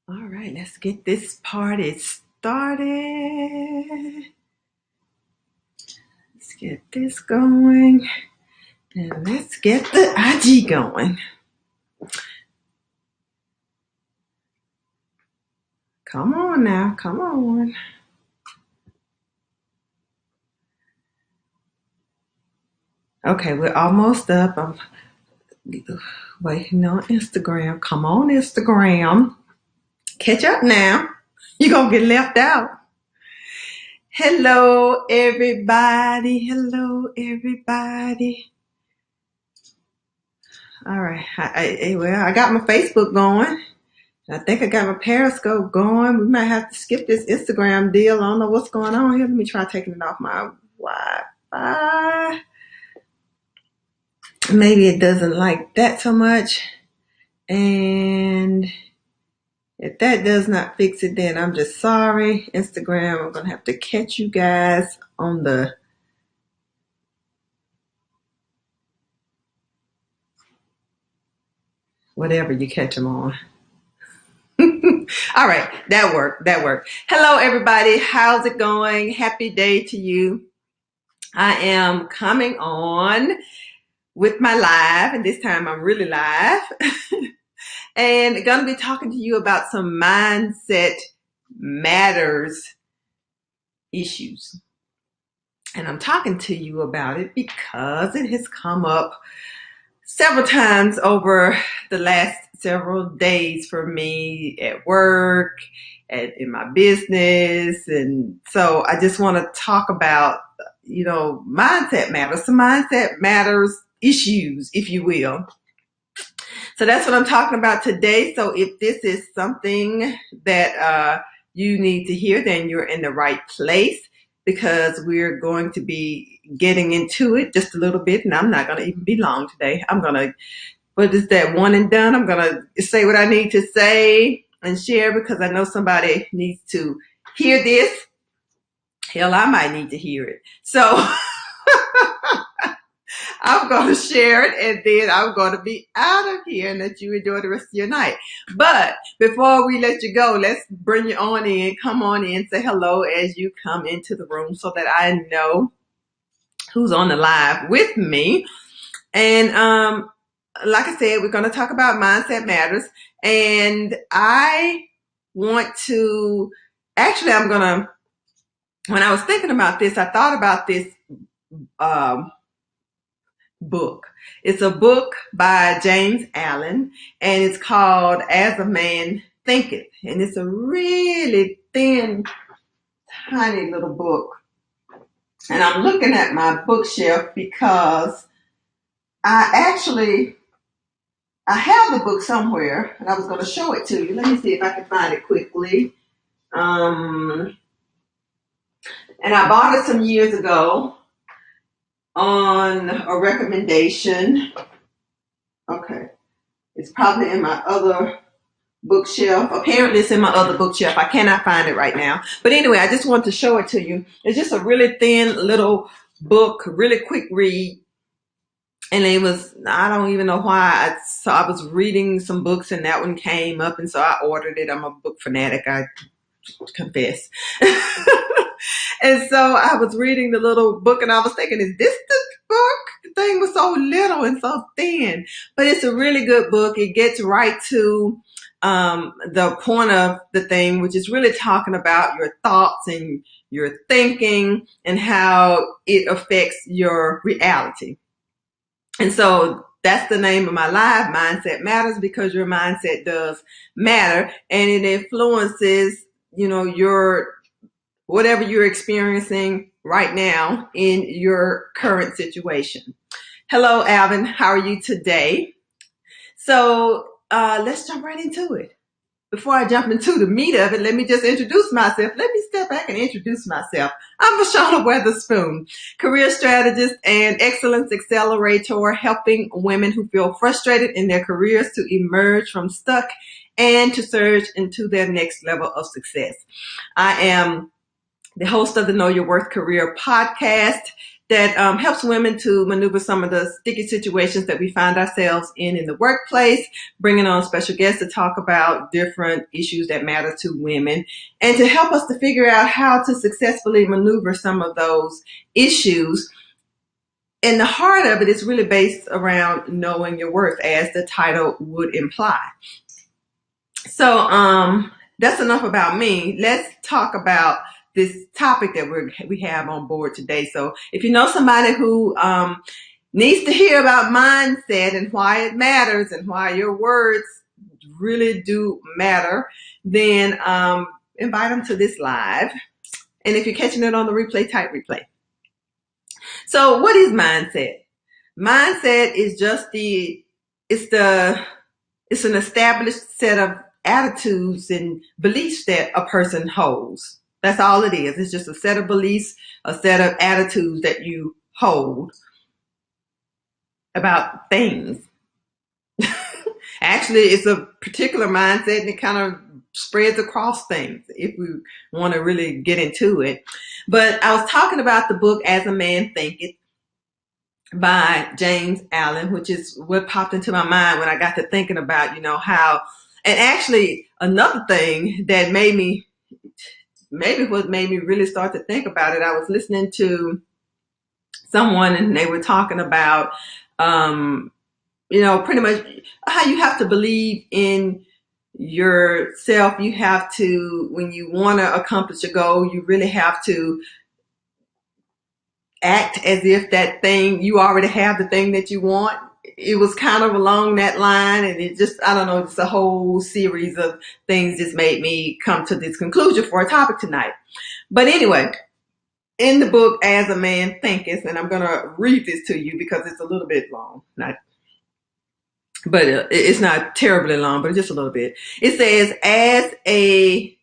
All right, let's get this party started. Let's get this going and let's get the IG going. Come on now, come on. Okay, we're almost up. I'm waiting on Instagram. Come on, Instagram. Catch up now. You're going to get left out. Hello, everybody. Hello, everybody. All right. I got my Facebook going. I think I got my Periscope going. We might have to skip this Instagram deal. I don't know what's going on here. Let me try taking it off my Wi-Fi. Maybe it doesn't like that so much. And if that does not fix it, then I'm just sorry. Instagram, I'm going to have to catch you guys on the whatever you catch them on. All right, that worked. Hello, everybody. How's it going? Happy day to you. I am coming on with my live, and this time I'm really live, and going to be talking to you about some mindset matters issues. And I'm talking to you about it because it has come up several times over the last several days for me at work, in my business. And so I just want to talk about, mindset matters, some mindset matters issues, if you will. So that's what I'm talking about today. So if this is something that you need to hear, then you're in the right place, because we're going to be getting into it just a little bit, and I'm not going to even be long today. I'm going to, what is that, one and done? I'm going to say what I need to say and share, because I know somebody needs to hear this. Hell, I might need to hear it. So I'm going to share it, and then I'm going to be out of here and let you enjoy the rest of your night. But before we let you go, let's bring you on in. Come on in, say hello as you come into the room so that I know who's on the live with me. And like I said, we're going to talk about mindset matters. And I want to, actually, when I was thinking about this, I thought about this book. It's a book by James Allen, and it's called As a Man Thinketh. And it's a really thin, tiny little book. And I'm looking at my bookshelf because I have the book somewhere, and I was going to show it to you. Let me see if I can find it quickly. And I bought it some years ago on a recommendation. Okay. It's probably in my other bookshelf. Apparently it's in my other bookshelf. I cannot find it right now. But anyway, I just want to show it to you. It's just a really thin little book, really quick read. And it was, I don't even know why. I was reading some books and that one came up, and so I ordered it. I'm a book fanatic, I confess. And so I was reading the little book, and I was thinking, is this the book? The thing was so little and so thin. But it's a really good book. It gets right to the point of the thing, which is really talking about your thoughts and your thinking and how it affects your reality. And so that's the name of my live, Mindset Matters, because your mindset does matter, and it influences, whatever you're experiencing right now in your current situation. Hello, Alvin. How are you today? So let's jump right into it. Before I jump into the meat of it, let me just introduce myself. Let me step back and introduce myself. I'm Vashona Weatherspoon, career strategist and excellence accelerator, helping women who feel frustrated in their careers to emerge from stuck and to surge into their next level of success. I am the host of the Know Your Worth Career podcast, that helps women to maneuver some of the sticky situations that we find ourselves in the workplace, bringing on special guests to talk about different issues that matter to women and to help us to figure out how to successfully maneuver some of those issues. And the heart of it is really based around knowing your worth, as the title would imply. So that's enough about me. Let's talk about this topic that we have on board today. So if you know somebody who needs to hear about mindset and why it matters and why your words really do matter, then invite them to this live. And if you're catching it on the replay, type replay. So what is mindset? Mindset is just it's an established set of attitudes and beliefs that a person holds. That's all it is. It's just a set of beliefs, a set of attitudes that you hold about things. Actually, it's a particular mindset, and it kind of spreads across things if we want to really get into it. But I was talking about the book As a Man Thinketh by James Allen, which is what popped into my mind when I got to thinking about, how, and actually another thing that what made me really start to think about it, I was listening to someone and they were talking about, pretty much how you have to believe in yourself. You have to, when you want to accomplish a goal, you really have to act as if that thing, you already have the thing that you want. It was kind of along that line, and it just, I don't know, it's a whole series of things just made me come to this conclusion for a topic tonight. But anyway, in the book As a Man Thinketh, and I'm going to read this to you because it's a little bit long, but it's not terribly long, but just a little bit. It says, as a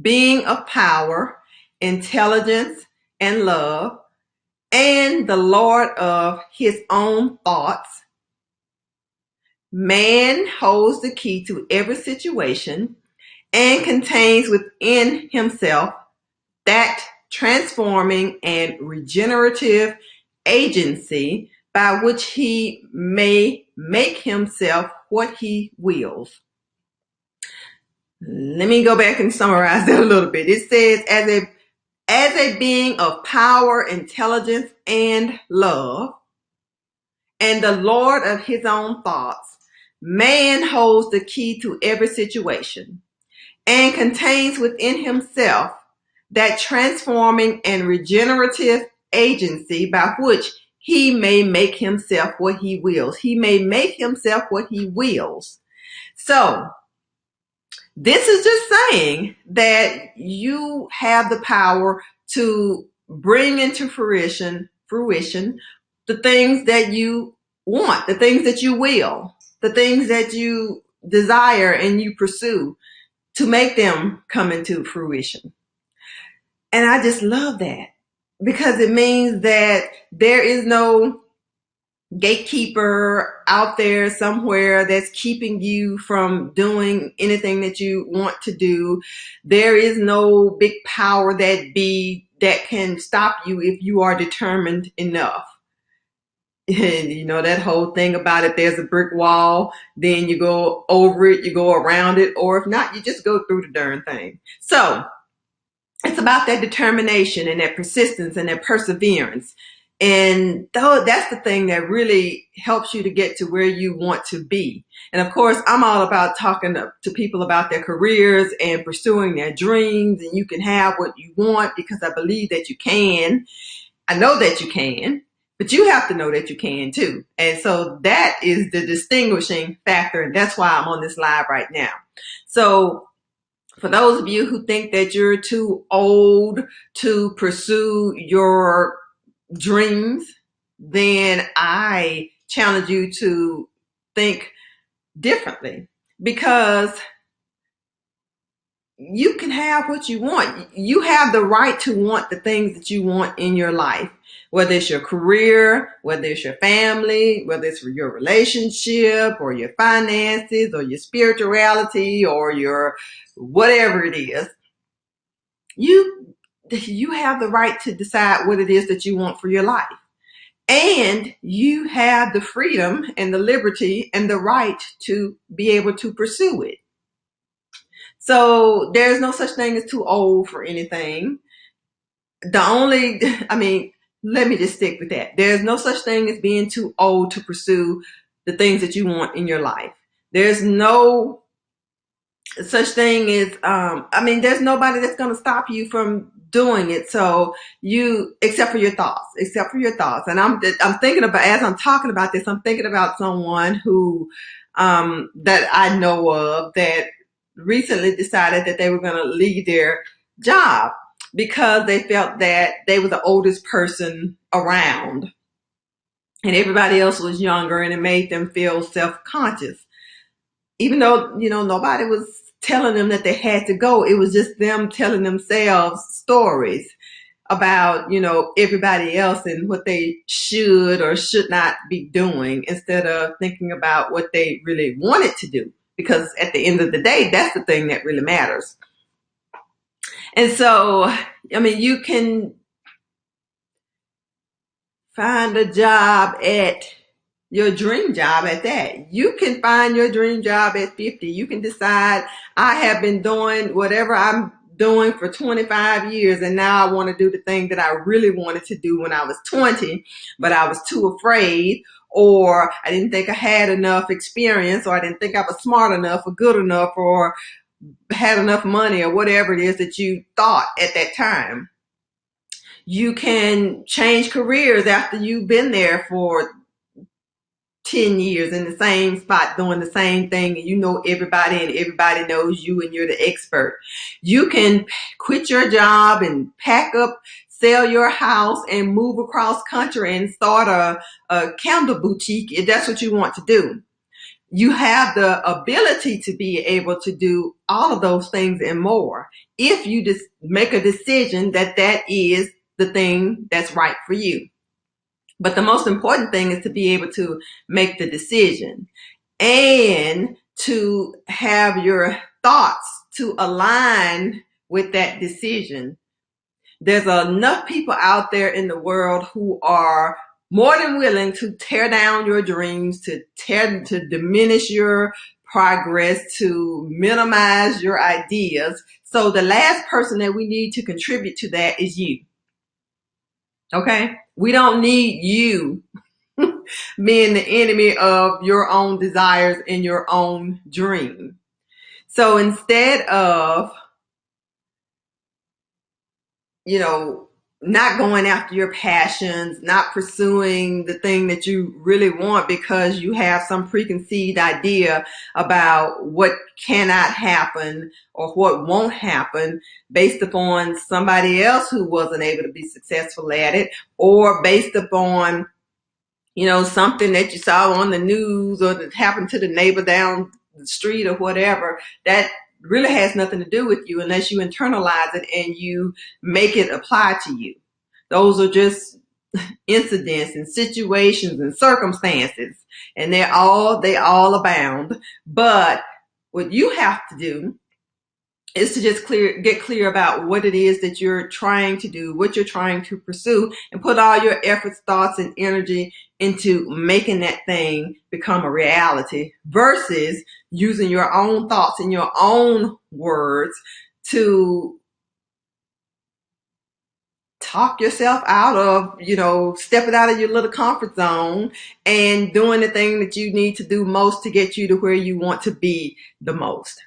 being of power, intelligence, and love, and the Lord of his own thoughts, man holds the key to every situation and contains within himself that transforming and regenerative agency by which he may make himself what he wills. Let me go back and summarize that a little bit. It says, as a being of power, intelligence, and love, and the Lord of his own thoughts, man holds the key to every situation and contains within himself that transforming and regenerative agency by which he may make himself what he wills. He may make himself what he wills. So this is just saying that you have the power to bring into fruition the things that you want, the things that you will, the things that you desire and you pursue, to make them come into fruition. And I just love that, because it means that there is no gatekeeper out there somewhere that's keeping you from doing anything that you want to do. There is no big power that can stop you if you are determined enough. And that whole thing about if there's a brick wall, then you go over it, you go around it, or if not, you just go through the darn thing. So it's about that determination and that persistence and that perseverance. And that's the thing that really helps you to get to where you want to be. And of course, I'm all about talking to people about their careers and pursuing their dreams. And you can have what you want, because I believe that you can. I know that you can, but you have to know that you can too. And so that is the distinguishing factor. And that's why I'm on this live right now. So for those of you who think that you're too old to pursue your dreams, then I challenge you to think differently, because you can have what you want. You have the right to want the things that you want in your life, whether it's your career, whether it's your family, whether it's your relationship or your finances or your spirituality or your whatever it is. you have the right to decide what it is that you want for your life. And you have the freedom and the liberty and the right to be able to pursue it. So there's no such thing as too old for anything. Let me just stick with that. There's no such thing as being too old to pursue the things that you want in your life. There's no such thing as, there's nobody that's going to stop you from doing it. So except for your thoughts, And I'm thinking about, as I'm talking about this, I'm thinking about someone who, that I know of that recently decided that they were going to leave their job because they felt that they were the oldest person around and everybody else was younger, and it made them feel self-conscious. Even though, nobody was telling them that they had to go. It was just them telling themselves stories about, everybody else and what they should or should not be doing instead of thinking about what they really wanted to do. Because at the end of the day, that's the thing that really matters. And so, you can find a job at your dream job at that. You can find your dream job at 50. You can decide, I have been doing whatever I'm doing for 25 years, and now I want to do the thing that I really wanted to do when I was 20, but I was too afraid, or I didn't think I had enough experience, or I didn't think I was smart enough or good enough or had enough money, or whatever it is that you thought at that time. You can change careers after you've been there for 10 years in the same spot doing the same thing, and you know everybody and everybody knows you and you're the expert. You can quit your job and pack up, sell your house, and move across country and start a candle boutique if that's what you want to do. You have the ability to be able to do all of those things and more if you just make a decision that that is the thing that's right for you. But the most important thing is to be able to make the decision and to have your thoughts to align with that decision. There's enough people out there in the world who are more than willing to tear down your dreams, to diminish your progress, to minimize your ideas. So the last person that we need to contribute to that is you. Okay? We don't need you being the enemy of your own desires and your own dream. So instead of, not going after your passions, not pursuing the thing that you really want because you have some preconceived idea about what cannot happen or what won't happen based upon somebody else who wasn't able to be successful at it, or based upon, something that you saw on the news or that happened to the neighbor down the street or whatever, that really has nothing to do with you unless you internalize it and you make it apply to you. Those are just incidents and situations and circumstances, and they all abound. But what you have to do is to just get clear about what it is that you're trying to do, what you're trying to pursue, and put all your efforts, thoughts, and energy into making that thing become a reality versus using your own thoughts and your own words to talk yourself out of, stepping out of your little comfort zone and doing the thing that you need to do most to get you to where you want to be the most.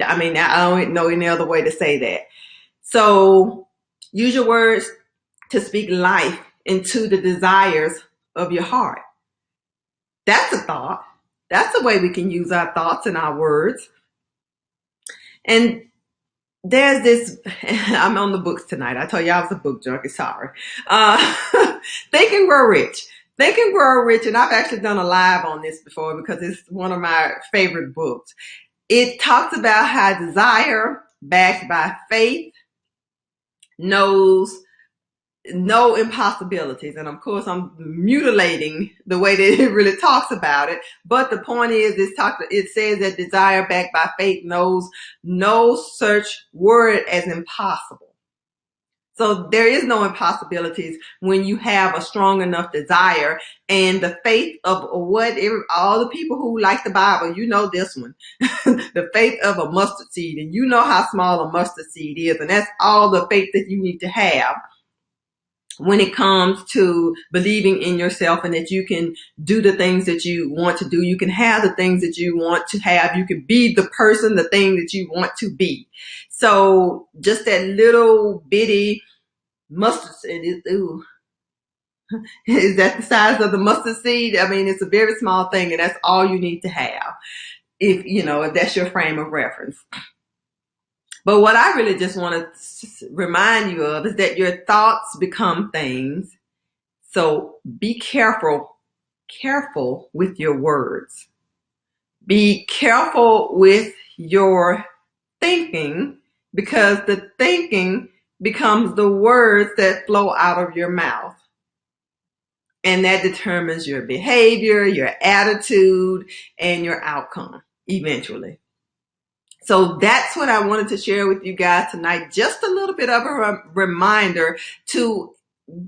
I don't know any other way to say that. So use your words to speak life into the desires of your heart. That's a thought. That's a way we can use our thoughts and our words. And there's this, I'm on the books tonight. I told you I was a book junkie, sorry. Think and Grow Rich. Think and Grow Rich, and I've actually done a live on this before because it's one of my favorite books. It talks about how desire, backed by faith, knows no impossibilities. And of course, I'm mutilating the way that it really talks about it. But the point is, it says that desire backed by faith knows no such word as impossible. So there is no impossibilities when you have a strong enough desire and the faith of all the people who like the Bible, you know this one, the faith of a mustard seed. And you know how small a mustard seed is. And that's all the faith that you need to have when it comes to believing in yourself and that you can do the things that you want to do. You can have the things that you want to have. You can be the person, the thing that you want to be. So just that little bitty mustard seed, is that the size of the mustard seed? I mean, it's a very small thing, and that's all you need to have if that's your frame of reference. But what I really just want to remind you of is that your thoughts become things. So be careful with your words. Be careful with your thinking, because the thinking becomes the words that flow out of your mouth. And that determines your behavior, your attitude, and your outcome eventually. So that's what I wanted to share with you guys tonight. Just a little bit of a reminder to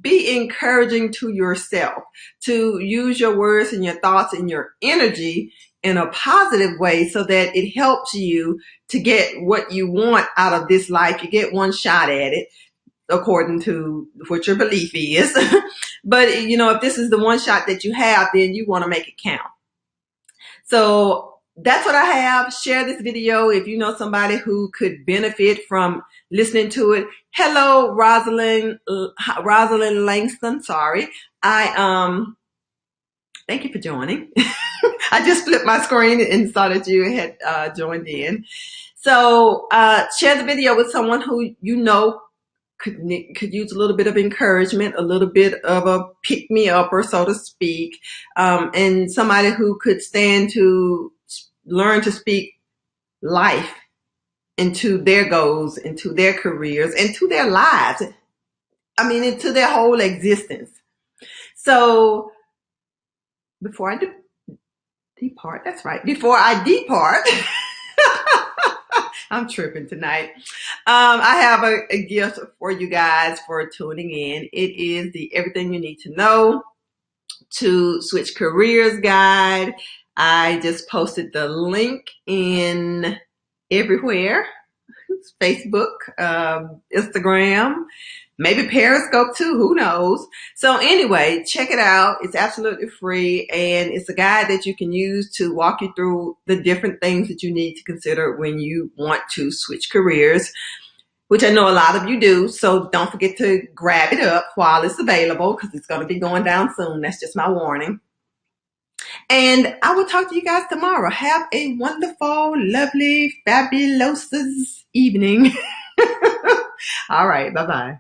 be encouraging to yourself, to use your words and your thoughts and your energy in a positive way so that it helps you to get what you want out of this life. You get one shot at it according to what your belief is. But, if this is the one shot that you have, then you want to make it count. So that's what I have. Share this video if you know somebody who could benefit from listening to it. Hello, Rosalind Langston. Sorry. Thank you for joining. I just flipped my screen and saw that you had joined in. So share the video with someone who you know could use a little bit of encouragement, a little bit of a pick-me-upper, so to speak, and somebody who could stand to learn to speak life into their goals, into their careers, into their lives. I mean, into their whole existence. So before I depart, that's right, before I depart, I'm tripping tonight. I have a gift for you guys for tuning in. It is the Everything You Need to Know to Switch Careers Guide. I just posted the link in everywhere. It's Facebook, Instagram, maybe Periscope too, who knows. So anyway, check it out. It's absolutely free, and it's a guide that you can use to walk you through the different things that you need to consider when you want to switch careers, which I know a lot of you do. So don't forget to grab it up while it's available, because it's going to be going down soon. That's just my warning. And I will talk to you guys tomorrow. Have a wonderful, lovely, fabulous evening. All right. Bye-bye.